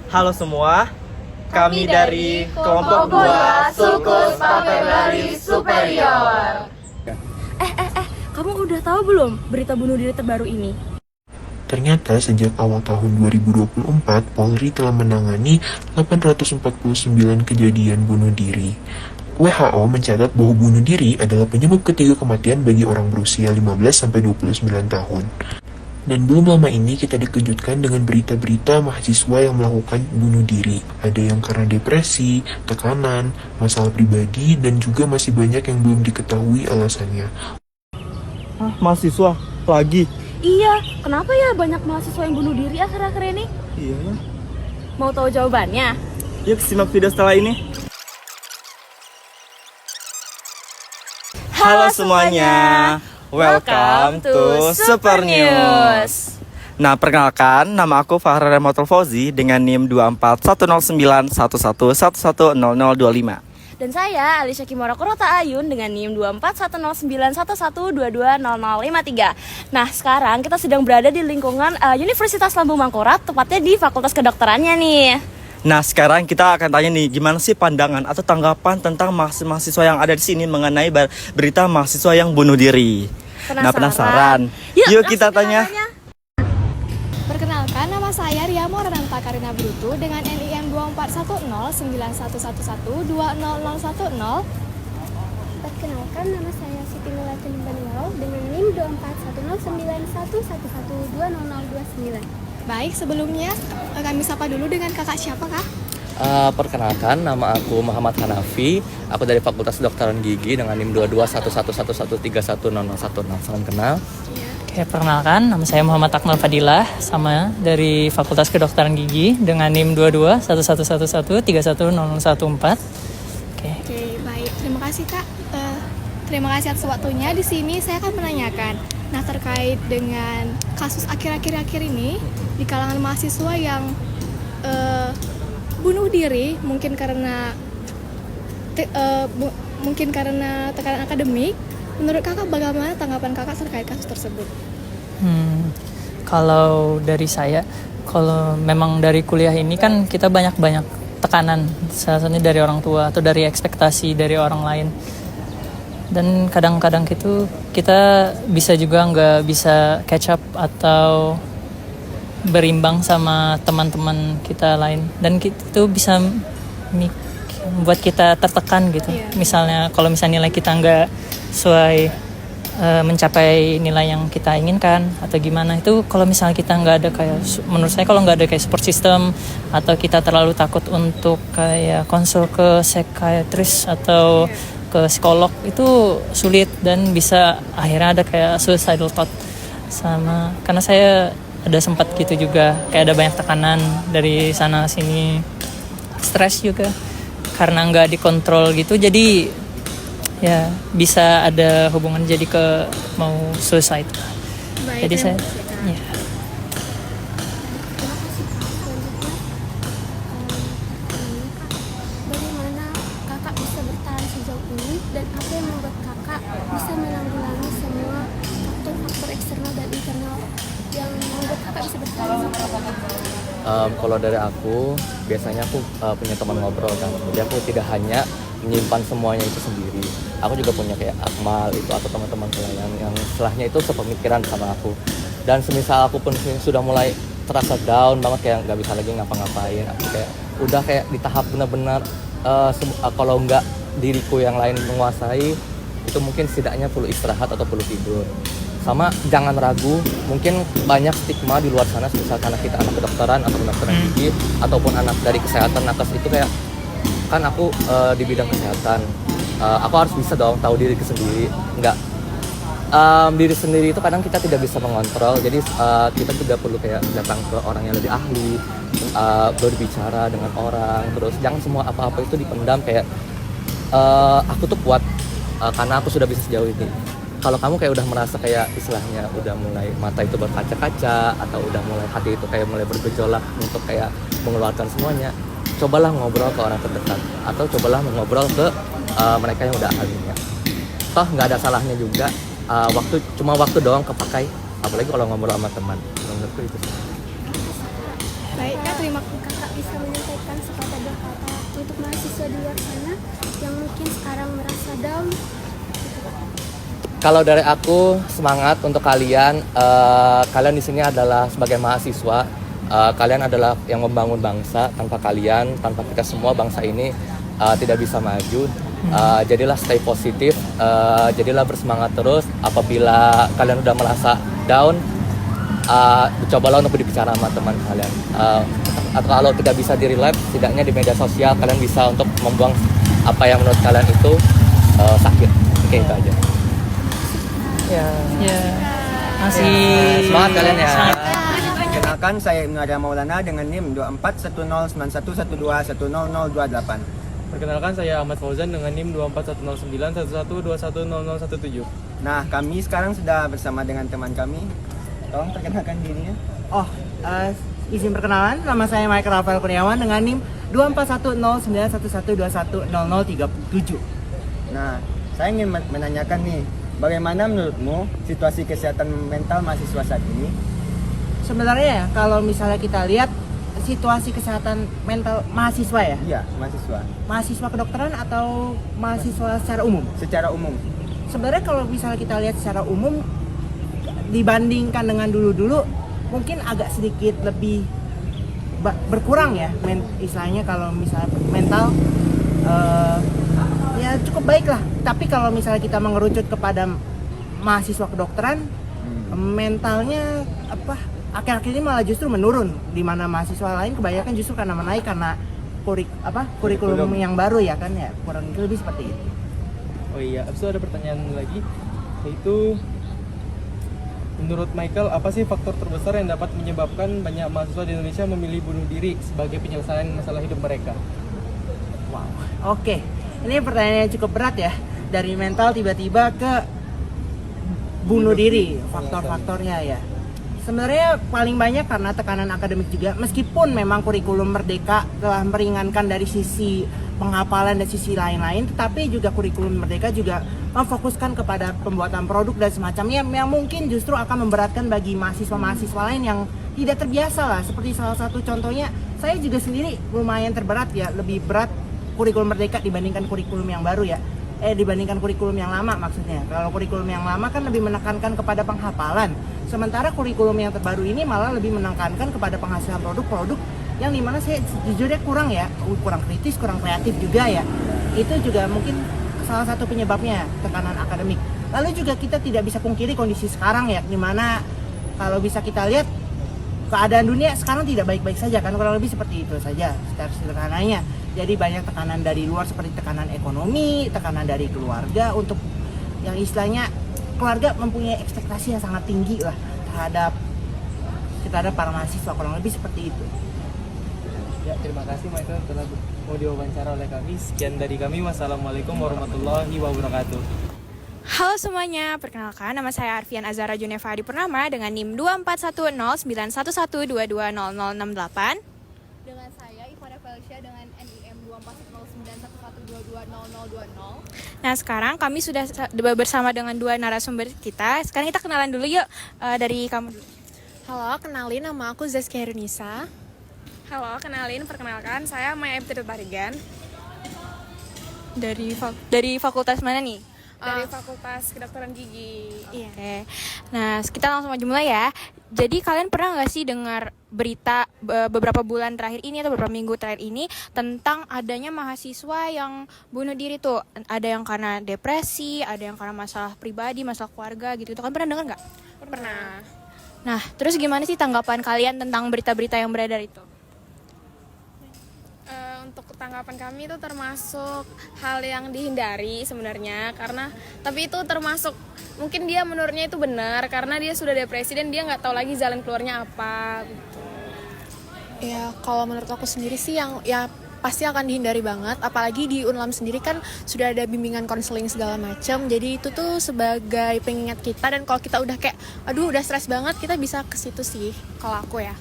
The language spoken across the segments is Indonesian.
Halo semua, kami dari kelompok Bola Sulcus Papillary Superior. Kamu udah tahu belum berita bunuh diri terbaru ini? Ternyata sejak awal tahun 2024, Polri telah menangani 849 kejadian bunuh diri. WHO mencatat bahwa bunuh diri adalah penyebab ketiga kematian bagi orang berusia 15-29 tahun. Dan belum lama ini kita dikejutkan dengan berita-berita mahasiswa yang melakukan bunuh diri. Ada yang karena depresi, tekanan, masalah pribadi, dan juga masih banyak yang belum diketahui alasannya. mahasiswa lagi. Iya, kenapa ya banyak mahasiswa yang bunuh diri akhir-akhir ini? Iya ya. Mau tahu jawabannya? Yuk simak video setelah ini. Halo semuanya, welcome to Super News. Nah, perkenalkan, nama aku Fahra Remotul Fauzi dengan NIM 2410911110025. Dan saya Alicia Kimora Kurota Ayun dengan NIM 2410911220053. Nah, sekarang kita sedang berada di lingkungan Universitas Lambung Mangkurat, tepatnya di Fakultas Kedokterannya nih. Nah, sekarang kita akan tanya nih, gimana sih pandangan atau tanggapan tentang mahasiswa yang ada di sini mengenai berita mahasiswa yang bunuh diri. Nah, penasaran? Yuk kita tanya. Perkenalkan, nama saya Ria Morananta Karina Brutu dengan NIM 2410911120010. Perkenalkan, nama saya Siti Melati Baniwaro dengan NIM 241091111200029. Baik, sebelumnya kami sapa dulu dengan kakak siapa, Kak? Perkenalkan, nama aku Muhammad Hanafi. Aku dari Fakultas Kedokteran Gigi dengan NIM 22111131001. Salam kenal. Oke, perkenalkan, nama saya Muhammad Akmal Fadilah, sama dari Fakultas Kedokteran Gigi dengan NIM 22111131014. Oke, Baik. Terima kasih, Kak. Terima kasih atas waktunya. Di sini saya akan menanyakan, nah terkait dengan kasus akhir-akhir ini di kalangan mahasiswa yang bunuh diri mungkin karena tekanan akademik. Menurut kakak bagaimana tanggapan kakak terkait kasus tersebut? kalau dari saya, kalau memang dari kuliah ini kan kita banyak tekanan, salah satunya dari orang tua atau dari ekspektasi dari orang lain. Dan kadang-kadang itu kita bisa juga nggak bisa catch up atau berimbang sama teman-teman kita lain, dan itu bisa membuat kita tertekan gitu. Misalnya kalau misalnya nilai kita nggak sesuai mencapai nilai yang kita inginkan atau gimana, itu kalau misalnya kita nggak ada kayak, menurut saya kalau nggak ada kayak support system atau kita terlalu takut untuk kayak konsul ke psikiatris atau ke psikolog, itu sulit dan bisa akhirnya ada kayak suicidal thought. Sama karena saya ada sempat gitu juga, kayak ada banyak tekanan dari sana sini, stres juga karena nggak dikontrol gitu, jadi ya bisa ada hubungan jadi ke mau suicide. Baik, Jadi saya kasih, Kak. Terima kasih, Kak. Selanjutnya, bagaimana kakak bisa bertahan sejauh ini dan apa yang membuat kakak bisa menanggulangi semua faktor-faktor eksternal dan internal yang membuat kakak bisa bertahan? Kalau dari aku, biasanya aku punya teman ngobrol kan. Jadi aku tidak hanya menyimpan semuanya itu sendiri. Aku juga punya kayak Akmal itu atau teman-teman yang setelahnya itu sepemikiran sama aku. Dan semisal aku pun sudah mulai terasa down banget, kayak nggak bisa lagi ngapa-ngapain. Aku kayak udah kayak di tahap benar-benar kalau nggak diriku yang lain menguasai, itu mungkin setidaknya perlu istirahat atau perlu tidur. Sama jangan ragu, mungkin banyak stigma di luar sana, misalkan anak kita anak kedokteran atau kedokteran gigi ataupun anak dari kesehatan nakes, itu kayak kan aku di bidang kesehatan, aku harus bisa dong tahu diri sendiri. Diri sendiri itu kadang kita tidak bisa mengontrol, jadi kita juga perlu kayak datang ke orang yang lebih ahli, berbicara dengan orang, terus jangan semua apa-apa itu dipendam kayak aku tuh kuat karena aku sudah bisa sejauh ini. Kalau kamu kayak udah merasa kayak istilahnya udah mulai mata itu berkaca-kaca atau udah mulai hati itu kayak mulai bergejolak untuk kayak mengeluarkan semuanya, cobalah ngobrol ke orang terdekat atau cobalah ngobrol ke mereka yang udah ahlinya. Toh nggak ada salahnya juga, waktu doang kepakai, apalagi kalau ngobrol sama teman. Menurutku itu sih. Baik Kak, terima kasih. Kakak bisa menyampaikan sepatah dua kata untuk mahasiswa di luar sana yang mungkin sekarang merasa down. Kalau dari aku semangat untuk kalian. Kalian di sini adalah sebagai mahasiswa. Kalian adalah yang membangun bangsa. Tanpa kalian, tanpa kita semua, bangsa ini tidak bisa maju. Jadilah stay positif. Jadilah bersemangat terus. Apabila kalian udah merasa down, cobalah untuk berbicara sama teman kalian. Atau kalau tidak bisa di relate, setidaknya di media sosial kalian bisa untuk membuang apa yang menurut kalian itu sakit. Oke, itu aja. Ya. Masih Semangat kalian ya. Kenalkan, saya Ibnu Adam Maulana dengan NIM 24109112100028. Perkenalkan, saya Ahmad Fauzan dengan NIM 24109112100017. Nah, kami sekarang sudah bersama dengan teman kami. Tolong perkenalkan dirinya. Izin perkenalan, nama saya Michael Rafael Kurniawan dengan NIM 24109111100037. Nah, saya ingin menanyakan nih, bagaimana menurutmu situasi kesehatan mental mahasiswa saat ini? Sebenarnya ya, kalau misalnya kita lihat situasi kesehatan mental mahasiswa ya, Iya, mahasiswa. mahasiswa kedokteran atau mahasiswa secara umum. Secara umum. Sebenarnya kalau misalnya kita lihat secara umum dibandingkan dengan dulu-dulu mungkin agak sedikit lebih berkurang ya, istilahnya kalau misalnya mental ya cukup baik lah. Tapi kalau misalnya kita mengerucut kepada mahasiswa kedokteran, mentalnya akhir-akhir ini malah justru menurun, di mana mahasiswa lain kebanyakan justru karena menaik karena kurikulum yang baru ya kan ya, kurang lebih seperti itu. Oh iya, abis itu ada pertanyaan lagi, yaitu menurut Michael, apa sih faktor terbesar yang dapat menyebabkan banyak mahasiswa di Indonesia memilih bunuh diri sebagai penyelesaian masalah hidup mereka? Wow, oke. Ini pertanyaan yang cukup berat ya. Dari mental tiba-tiba ke bunuh diri, faktor-faktornya ya. Sebenarnya paling banyak karena tekanan akademik juga. Meskipun memang kurikulum Merdeka telah meringankan dari sisi penghafalan dan sisi lain-lain, tetapi juga kurikulum Merdeka juga memfokuskan kepada pembuatan produk dan semacamnya yang mungkin justru akan memberatkan bagi mahasiswa-mahasiswa lain yang tidak terbiasa lah. Seperti salah satu contohnya, saya juga sendiri lumayan terberat ya, lebih berat kurikulum Merdeka dibandingkan kurikulum yang baru ya. Dibandingkan kurikulum yang lama maksudnya. Kalau kurikulum yang lama kan lebih menekankan kepada penghafalan. Sementara kurikulum yang terbaru ini malah lebih menekankan kepada penghasilan produk-produk yang dimana saya jujurnya kurang kritis, kurang kreatif juga ya. Itu juga mungkin salah satu penyebabnya, tekanan akademik. Lalu juga kita tidak bisa pungkiri kondisi sekarang ya, dimana kalau bisa kita lihat keadaan dunia sekarang tidak baik-baik saja kan, kurang lebih seperti itu saja secara sederhananya. Jadi banyak tekanan dari luar seperti tekanan ekonomi, tekanan dari keluarga untuk yang istilahnya keluarga mempunyai ekspektasi yang sangat tinggi lah terhadap para mahasiswa, kurang lebih seperti itu. Ya, terima kasih Michael telah mau diwawancara oleh kami. Sekian dari kami. Wassalamualaikum warahmatullahi wabarakatuh. Halo semuanya, perkenalkan nama saya Arfian Azara Juneva Adi Purnama dengan NIM 24109111220068. Dengan saya Ivana Felicia dengan NIM 240911220020. Nah sekarang kami sudah bersama dengan dua narasumber kita. Sekarang kita kenalan dulu yuk, dari kamu dulu. Halo, kenalin nama aku Zaskia Runisa. Halo, perkenalkan saya Maya Ibtidat Tarigan. Dari fakultas mana nih? Dari Fakultas Kedokteran Gigi. Iya. Oke. Nah, kita langsung aja mulai ya. Jadi kalian pernah nggak sih dengar berita beberapa bulan terakhir ini atau beberapa minggu terakhir ini tentang adanya mahasiswa yang bunuh diri tuh? Ada yang karena depresi, ada yang karena masalah pribadi, masalah keluarga gitu. Itu kan pernah dengar nggak? Pernah. Nah, terus gimana sih tanggapan kalian tentang berita-berita yang beredar itu? Untuk tanggapan kami itu termasuk hal yang dihindari sebenarnya, tapi itu termasuk mungkin dia menurutnya itu benar karena dia sudah depresi dan dia nggak tahu lagi jalan keluarnya apa gitu. Ya kalau menurut aku sendiri sih yang ya pasti akan dihindari banget, apalagi di Unlam sendiri kan sudah ada bimbingan konseling segala macam, jadi itu tuh sebagai pengingat kita, dan kalau kita udah kayak aduh udah stres banget kita bisa ke situ sih kalau aku ya.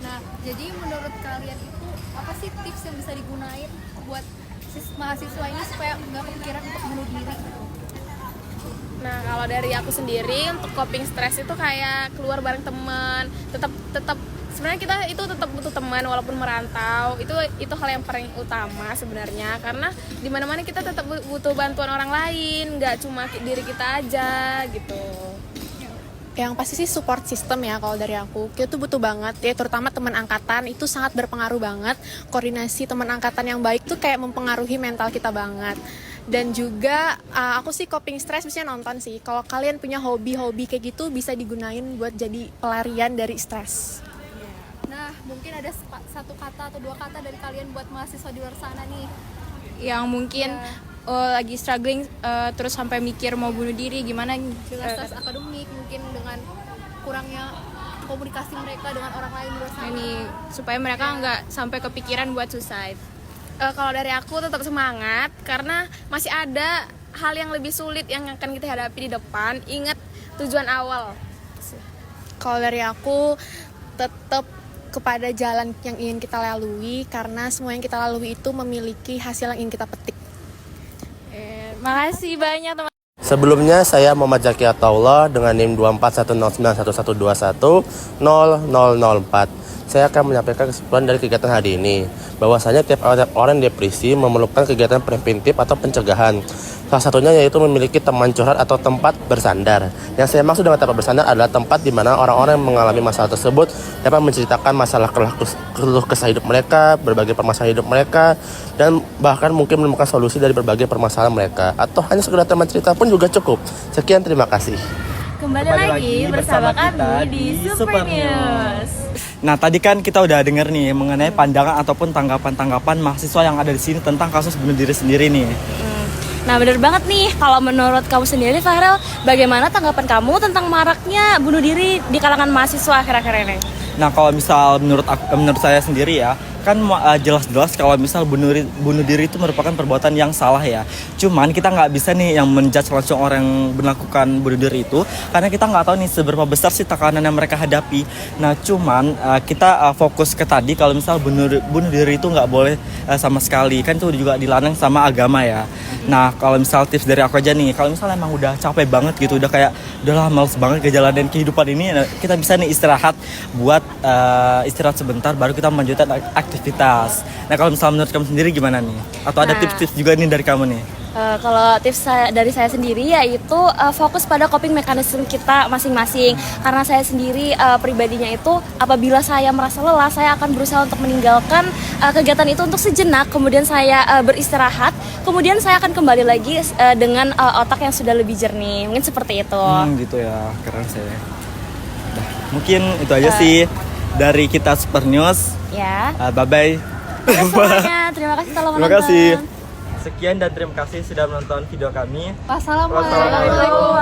Nah, jadi menurut kalian itu apa sih tips yang bisa digunain buat mahasiswa ini supaya nggak kepikiran untuk bunuh diri? Nah kalau dari aku sendiri untuk coping stres itu kayak keluar bareng teman, tetap sebenarnya kita itu tetap butuh teman walaupun merantau. Itu hal yang paling utama sebenarnya, karena di mana-mana kita tetap butuh bantuan orang lain, nggak cuma diri kita aja gitu. Yang pasti sih support system ya kalau dari aku. Kita tuh butuh banget ya, terutama teman angkatan itu sangat berpengaruh banget. Koordinasi teman angkatan yang baik tuh kayak mempengaruhi mental kita banget. Dan juga aku sih coping stress biasanya nonton sih. Kalau kalian punya hobi-hobi kayak gitu bisa digunain buat jadi pelarian dari stres. Nah, mungkin ada satu kata atau dua kata dari kalian buat mahasiswa di luar sana nih. Yang mungkin lagi struggling terus sampai mikir mau bunuh diri gimana Dengan stres akademik, mungkin dengan kurangnya komunikasi mereka dengan orang lain di luar sana. ini supaya mereka nggak sampai kepikiran buat suicide. Kalau dari aku tetap semangat, karena masih ada hal yang lebih sulit yang akan kita hadapi di depan. Ingat tujuan awal. Kalau dari aku tetap kepada jalan yang ingin kita lalui, karena semua yang kita lalui itu memiliki hasil yang ingin kita petik. Makasih banyak teman. Sebelumnya saya Muhammad Zaki Ataullah dengan NIM 2410911210004. Saya akan menyampaikan kesimpulan dari kegiatan hari ini, bahwasanya tiap orang depresi memerlukan kegiatan preventif atau pencegahan. Salah satunya yaitu memiliki teman curhat atau tempat bersandar. Yang saya maksud dengan tempat bersandar adalah tempat di mana orang-orang yang mengalami masalah tersebut dapat menceritakan masalah keluh kesah hidup mereka, berbagai permasalahan hidup mereka, dan bahkan mungkin menemukan solusi dari berbagai permasalahan mereka. Atau hanya sekedar teman cerita pun juga cukup. Sekian, terima kasih. Kembali lagi bersama kami di Super News. Nah, tadi kan kita udah denger nih mengenai pandangan ataupun tanggapan-tanggapan mahasiswa yang ada di sini tentang kasus bunuh diri sendiri nih. Nah, bener banget nih. Kalau menurut kamu sendiri, Fahrel, bagaimana tanggapan kamu tentang maraknya bunuh diri di kalangan mahasiswa akhir-akhir ini? Nah, kalau misal menurut saya sendiri ya, kan jelas-jelas kalau misal bunuh diri itu merupakan perbuatan yang salah ya. Cuman kita nggak bisa nih yang menjudge langsung orang yang melakukan bunuh diri itu, karena kita nggak tahu nih seberapa besar sih tekanan yang mereka hadapi. Nah, cuman kita fokus ke tadi kalau misal bunuh diri itu nggak boleh sama sekali, kan itu juga dilarang sama agama ya. Nah, kalau misal tips dari aku aja nih, kalau misal emang udah capek banget gitu, udah kayak udahlah males banget ngejalanin kehidupan ini, kita bisa nih istirahat buat istirahat sebentar baru kita melanjutkan aktivitas. Nah, kalau misalnya menurut kamu sendiri gimana nih? Atau ada tips-tips juga nih dari kamu nih? Kalau tips dari saya sendiri yaitu fokus pada coping mechanism kita masing-masing. Karena saya sendiri pribadinya itu apabila saya merasa lelah, saya akan berusaha untuk meninggalkan kegiatan itu untuk sejenak. Kemudian saya beristirahat. Kemudian saya akan kembali lagi dengan otak yang sudah lebih jernih. Mungkin seperti itu. Gitu ya, keren sih. Nah, mungkin itu aja sih dari kita Super News. Ya. Bye-bye. Semuanya, terima kasih telah menonton. Terima kasih. Sekian dan terima kasih sudah menonton video kami. Wassalamualaikum.